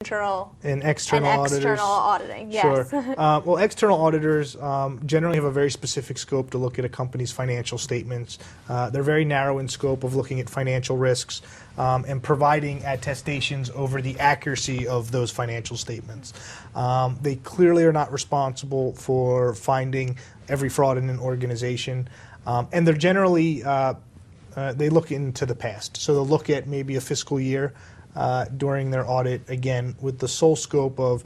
Internal and external and auditors. external auditing, yes. Sure. Well, external auditors generally have a very specific scope to look at a company's financial statements. They're very narrow in scope of looking at financial risks and providing attestations over the accuracy of those financial statements. They clearly are not responsible for finding every fraud in an organization, and they're generally they look into the past. So they'll look at maybe a fiscal year during their audit, again, with the sole scope of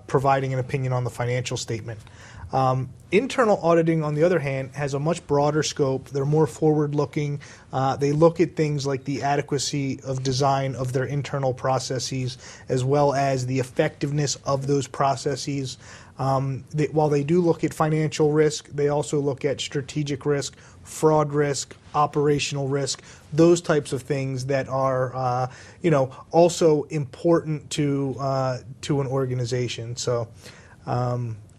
providing an opinion on the financial statement. Internal auditing, on the other hand, has a much broader scope. They're more forward-looking. They look at things like the adequacy of design of their internal processes, as well as the effectiveness of those processes. While they do look at financial risk, they also look at strategic risk, fraud risk, operational risk, those types of things that are, also important to an organization. So,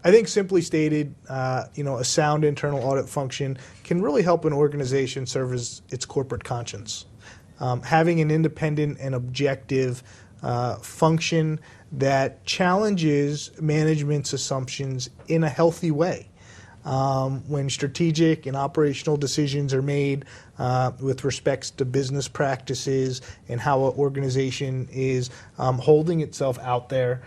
I think simply stated, a sound internal audit function can really help an organization serve as its corporate conscience. Having an independent and objective function that challenges management's assumptions in a healthy way. When strategic and operational decisions are made with respects to business practices and how an organization is holding itself out there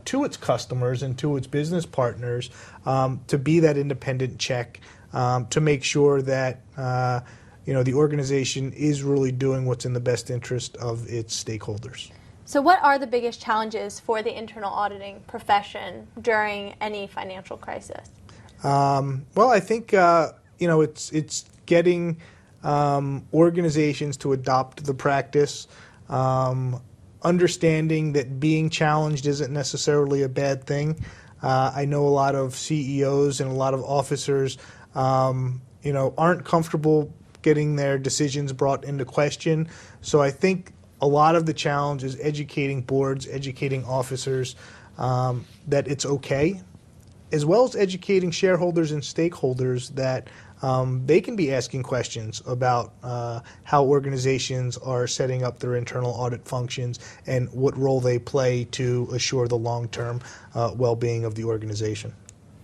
to its customers and to its business partners to be that independent check to make sure that the organization is really doing what's in the best interest of its stakeholders. So what are the biggest challenges for the internal auditing profession during any financial crisis? Well, I think it's getting organizations to adopt the practice, understanding that being challenged isn't necessarily a bad thing. I know a lot of CEOs and a lot of officers, aren't comfortable getting their decisions brought into question. So I think a lot of the challenge is educating boards, educating officers that it's okay, as well as educating shareholders and stakeholders that they can be asking questions about how organizations are setting up their internal audit functions and what role they play to assure the long-term well-being of the organization.